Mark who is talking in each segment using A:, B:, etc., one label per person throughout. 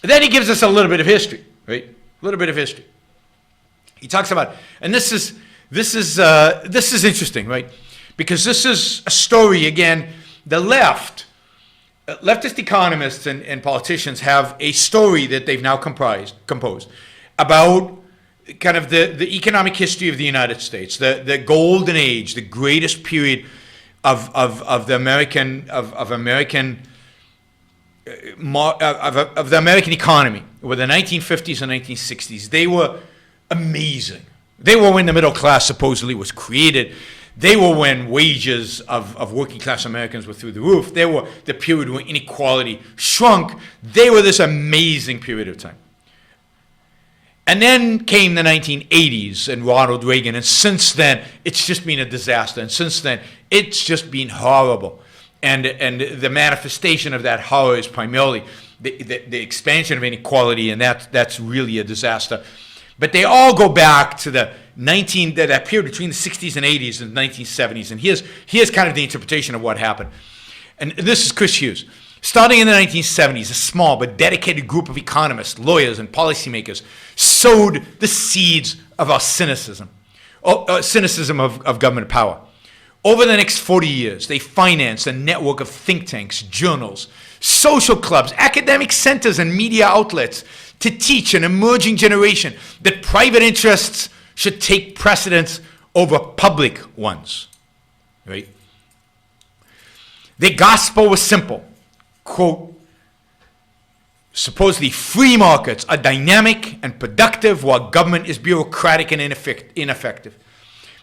A: Then he gives us a little bit of history, right? A little bit of history. He talks about, and this is interesting, right? Because this is a story, again, the leftist economists and politicians have a story that they've now composed about kind of the economic history of the United States, the golden age, the greatest period of the American economy, were the 1950s and 1960s. They were amazing. They were when the middle class supposedly was created. They were when wages of working class Americans were through the roof. They were the period when inequality shrunk. They were this amazing period of time. And then came the 1980s and Ronald Reagan, and since then, it's just been a disaster. And since then, it's just been horrible. And the manifestation of that horror is primarily the expansion of inequality, and that's really a disaster. But they all go back to that period between the 60s and 80s and the 1970s. And here's kind of the interpretation of what happened. And this is Chris Hughes. Starting in the 1970s, a small but dedicated group of economists, lawyers, and policymakers sowed the seeds of our cynicism of government power. Over the next 40 years, they financed a network of think tanks, journals, social clubs, academic centers, and media outlets to teach an emerging generation that private interests should take precedence over public ones, right? The gospel was simple. Quote, supposedly free markets are dynamic and productive while government is bureaucratic and ineffective.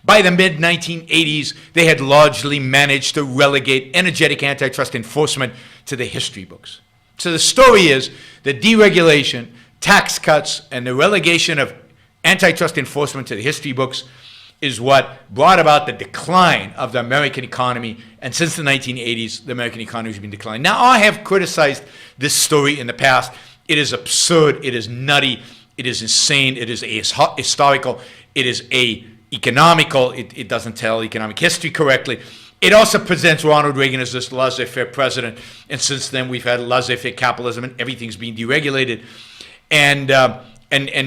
A: By the mid-1980s, they had largely managed to relegate energetic antitrust enforcement to the history books. So the story is that deregulation, tax cuts, and the relegation of antitrust enforcement to the history books is what brought about the decline of the American economy. And since the 1980s, the American economy has been declining. Now, I have criticized this story in the past. It is absurd. It is nutty. It is insane. It is historical. It is economical. It doesn't tell economic history correctly. It also presents Ronald Reagan as this laissez-faire president. And since then, we've had laissez-faire capitalism, and everything's being deregulated. And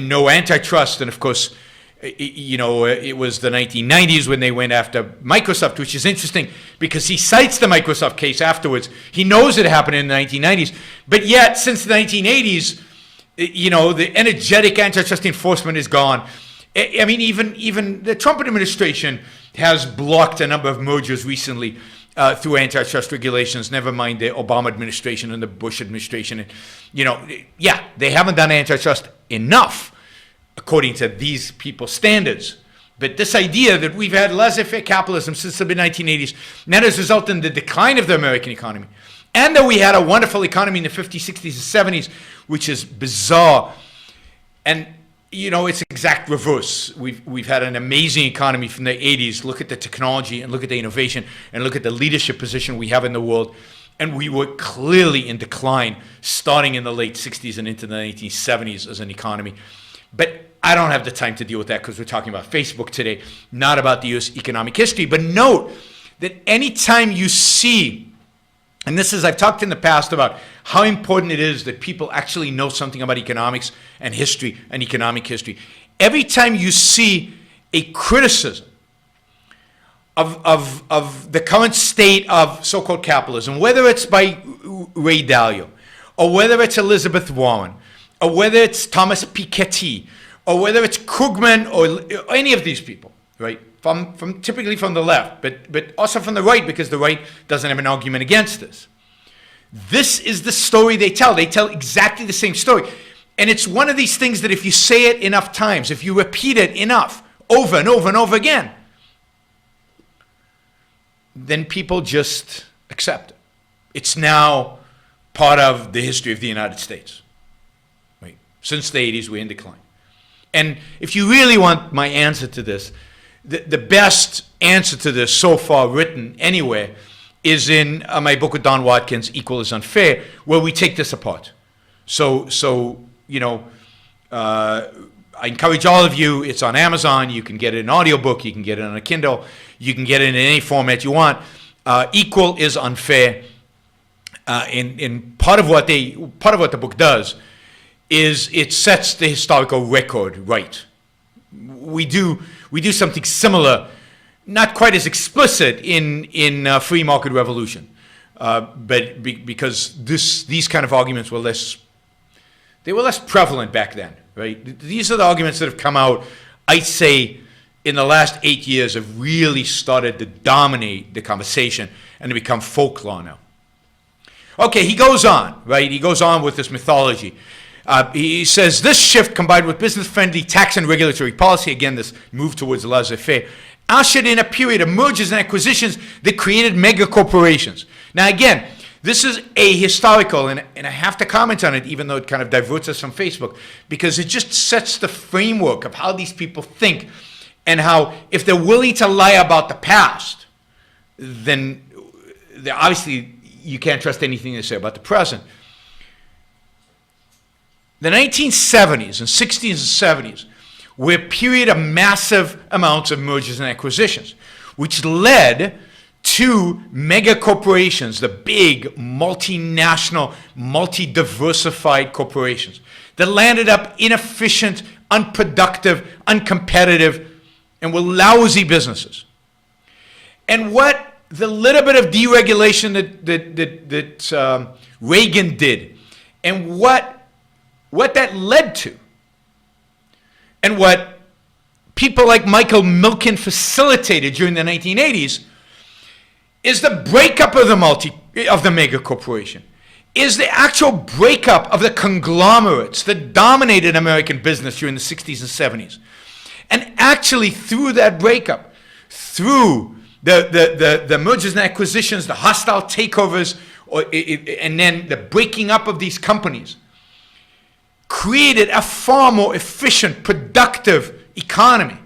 A: no antitrust. And of course, it was the 1990s when they went after Microsoft, which is interesting because he cites the Microsoft case afterwards. He knows it happened in the 1990s, but yet since the 1980s, the energetic antitrust enforcement is gone. I mean, even the Trump administration has blocked a number of mergers recently through antitrust regulations, never mind the Obama administration and the Bush administration. And, they haven't done antitrust enough, according to these people's standards. But this idea that we've had laissez-faire capitalism since the mid-1980s, and that has resulted in the decline of the American economy, and that we had a wonderful economy in the 50s, 60s, and 70s, which is bizarre. And, it's exact reverse. We've had an amazing economy from the 80s. Look at the technology and look at the innovation and look at the leadership position we have in the world. And we were clearly in decline starting in the late 60s and into the 1970s as an economy. But I don't have the time to deal with that because we're talking about Facebook today, not about the U.S. economic history. But note that anytime you see, and I've talked in the past about how important it is that people actually know something about economics and history and economic history. Every time you see a criticism of the current state of so-called capitalism, whether it's by Ray Dalio, or whether it's Elizabeth Warren, or whether it's Thomas Piketty, or whether it's Krugman, or any of these people, right? Typically from the left, but also from the right, because the right doesn't have an argument against this. This is the story they tell. They tell exactly the same story. And it's one of these things that if you say it enough times, if you repeat it enough, over and over and over again, then people just accept it. It's now part of the history of the United States. Right? Since the 80s, we're in decline. And if you really want my answer to this, the best answer to this so far written anywhere is in my book with Don Watkins, Equal is Unfair, where we take this apart. So I encourage all of you, it's on Amazon, you can get it in an audiobook, you can get it on a Kindle, you can get it in any format you want. Equal is Unfair. And part of what the book does is it sets the historical record right. We do something similar, not quite as explicit in free market revolution, but because these kind of arguments were less prevalent back then, right? These are the arguments that have come out, I'd say, in the last 8 years have really started to dominate the conversation and to become folklore now. Okay, he goes on, right? He goes on with this mythology. He says, this shift combined with business-friendly tax and regulatory policy, again, this move towards laissez-faire, ushered in a period of mergers and acquisitions that created mega corporations. Now, again, this is a historical, and I have to comment on it, even though it kind of diverts us from Facebook, because it just sets the framework of how these people think and how, if they're willing to lie about the past, then obviously you can't trust anything they say about the present. The 1970s and 60s and 70s were a period of massive amounts of mergers and acquisitions, which led to mega corporations, the big multinational, multi-diversified corporations that landed up inefficient, unproductive, uncompetitive, and were lousy businesses. And what the little bit of deregulation that Reagan did, and what that led to, and what people like Milken facilitated during the 1980s, is the breakup of the mega corporation, is the actual breakup of the conglomerates that dominated American business during the 60s and 70s. And actually, through that breakup, through the mergers and acquisitions, the hostile takeovers, and then the breaking up of these companies, created a far more efficient, productive economy.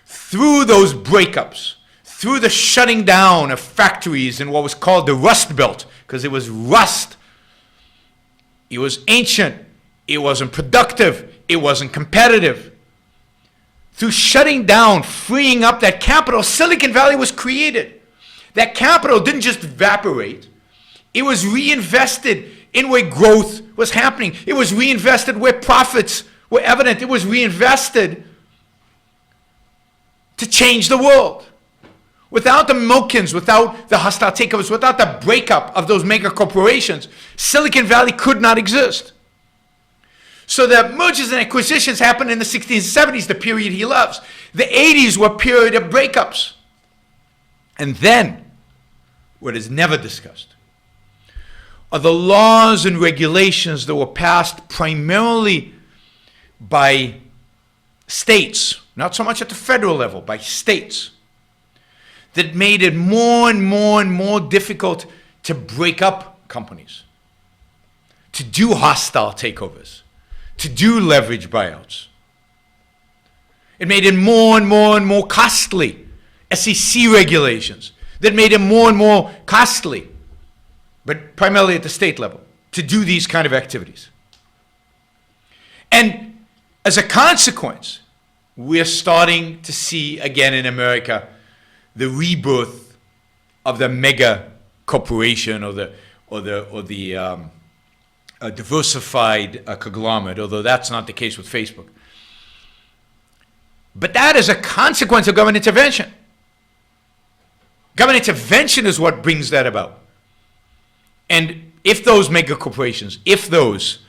A: Through those breakups, through the shutting down of factories in what was called the Rust Belt, because it was rust. It was ancient. It wasn't productive. It wasn't competitive. Through shutting down, freeing up that capital, Silicon Valley was created. That capital didn't just evaporate. It was reinvested in where growth was happening. It was reinvested where profits were evident. It was reinvested to change the world. Without the Milkens, without the hostile takeovers, without the breakup of those mega corporations, Silicon Valley could not exist. So the mergers and acquisitions happened in the 60s and 70s, the period he loves. The 80s were a period of breakups. And then, what is never discussed, are the laws and regulations that were passed primarily by states, not so much at the federal level, by states, that made it more and more and more difficult to break up companies, to do hostile takeovers, to do leverage buyouts. It made it more and more and more costly. SEC regulations that made it more and more costly, but primarily at the state level, to do these kind of activities. And as a consequence, we're starting to see again in America the rebirth of the mega corporation or the diversified conglomerate, although that's not the case with Facebook. But that is a consequence of government intervention. Government intervention is what brings that about. And if those mega corporations, if those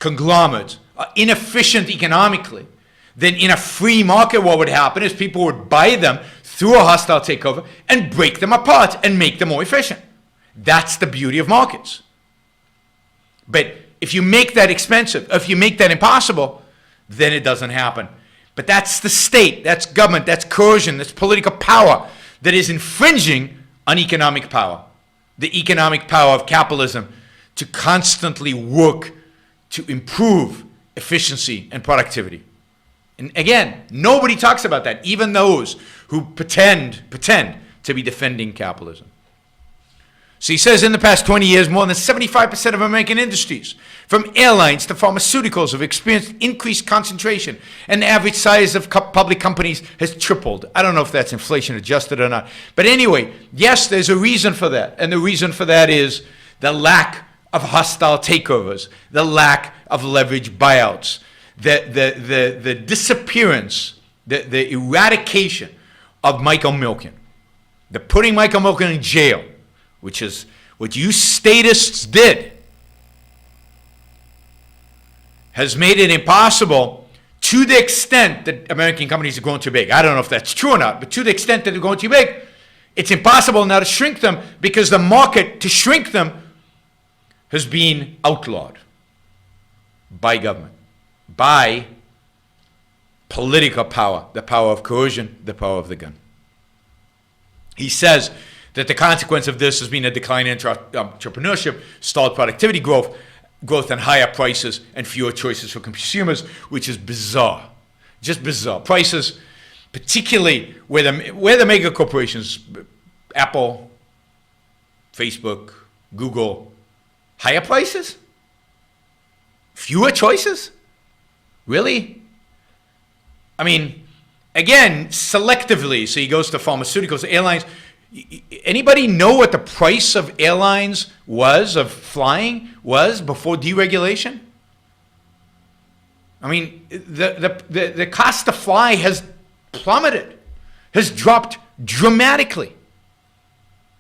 A: conglomerates are inefficient economically, then in a free market what would happen is people would buy them through a hostile takeover and break them apart and make them more efficient. That's the beauty of markets. But if you make that expensive, if you make that impossible, then it doesn't happen. But that's the state, that's government, that's coercion, that's political power that is infringing on economic power. The economic power of capitalism to constantly work to improve efficiency and productivity. And again, nobody talks about that, even those who pretend to be defending capitalism. So he says in the past 20 years, more than 75% of American industries, from airlines to pharmaceuticals, have experienced increased concentration, and the average size of public companies has tripled. I don't know if that's inflation adjusted or not. But anyway, yes, there's a reason for that. And the reason for that is the lack of hostile takeovers, the lack of leverage buyouts, the disappearance, the eradication of Michael Milken, the putting Michael Milken in jail, which is what you statists did, has made it impossible, to the extent that American companies are growing too big. I don't know if that's true or not, but to the extent that they're growing too big, it's impossible now to shrink them because the market to shrink them has been outlawed by government, by political power, the power of coercion, the power of the gun. He says that the consequence of this has been a decline in entrepreneurship, stalled productivity growth and higher prices and fewer choices for consumers, which is bizarre. Just bizarre. Prices, particularly where the mega corporations, Apple, Facebook, Google, higher prices? Fewer choices? Really? I mean, again, selectively. So he goes to pharmaceuticals, airlines. Anybody know what the price of airlines was, of flying was before deregulation? I mean, the cost to fly has plummeted, has dropped dramatically.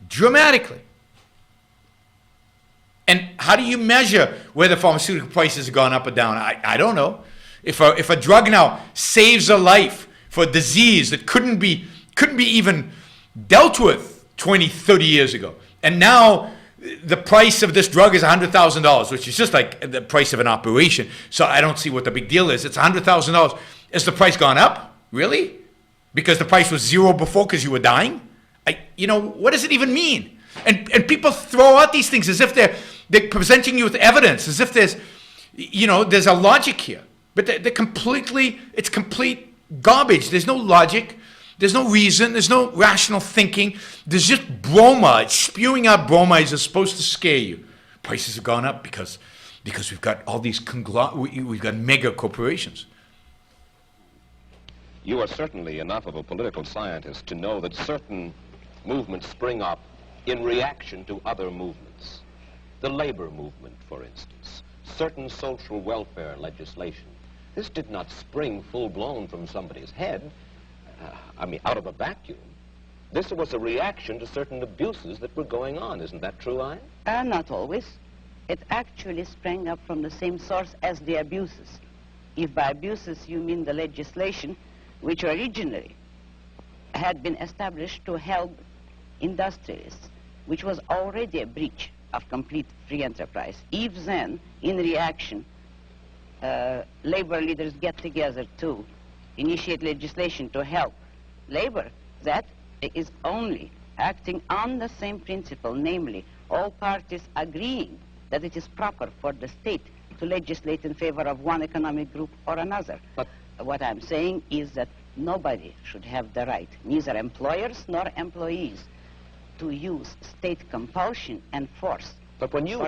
A: Dramatically. And how do you measure whether pharmaceutical prices have gone up or down? I don't know. If a drug now saves a life for a disease that couldn't be even dealt with 20, 30 years ago, and now the price of this drug is $100,000, which is just like the price of an operation. So I don't see what the big deal is. It's $100,000. Has the price gone up? Really? Because the price was zero before because you were dying? What does it even mean? And people throw out these things as if they're presenting you with evidence, as if there's a logic here. But it's complete garbage. There's no logic. There's no reason. There's no rational thinking. There's just bromide. Spewing out bromides is supposed to scare you. Prices have gone up because we've got all these we've got mega corporations.
B: You are certainly enough of a political scientist to know that certain movements spring up in reaction to other movements. The labor movement, for instance, certain social welfare legislation. This did not spring full-blown from somebody's head, out of a vacuum. This was a reaction to certain abuses that were going on. Isn't that true, Ian?
C: Not always. It actually sprang up from the same source as the abuses. If by abuses you mean the legislation, which originally had been established to help industrialists, which was already a breach of complete free enterprise. If then, in reaction, labor leaders get together to initiate legislation to help labor, that is only acting on the same principle, namely, all parties agreeing that it is proper for the state to legislate in favor of one economic group or another. But what I'm saying is that nobody should have the right, neither employers nor employees, to use state compulsion and force.
B: But when you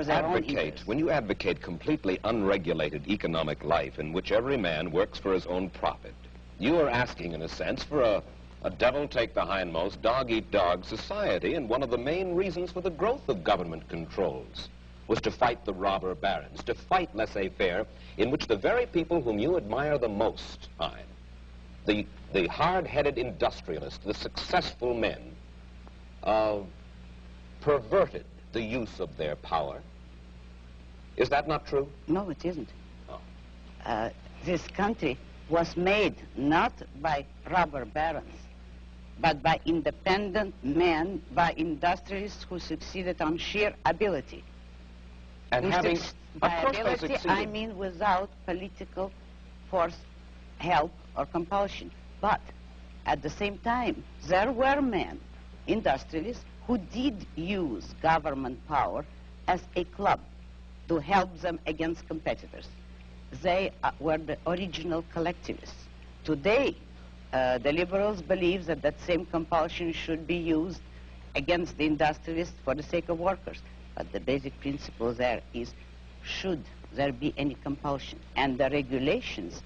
B: advocate completely unregulated economic life in which every man works for his own profit, you are asking, in a sense, for a devil-take-the-hindmost, dog-eat-dog society, and one of the main reasons for the growth of government controls was to fight the robber barons, to fight laissez-faire, in which the very people whom you admire the most, the hard-headed industrialists, the successful men, perverted the use of their power. Is that not true?
C: No, it isn't.
B: Oh.
C: This country was made not by robber barons, but by independent men, by industrialists who succeeded on sheer ability.
B: And having,
C: by ability, I mean without political force, help, or compulsion. But at the same time, there were men, industrialists, who did use government power as a club to help them against competitors. They were the original collectivists. Today, the liberals believe that that same compulsion should be used against the industrialists for the sake of workers. But the basic principle there is, should there be any compulsion? And the regulations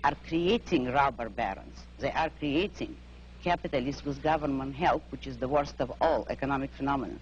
C: are creating robber barons. They are creating capitalists with government help, which is the worst of all economic phenomena.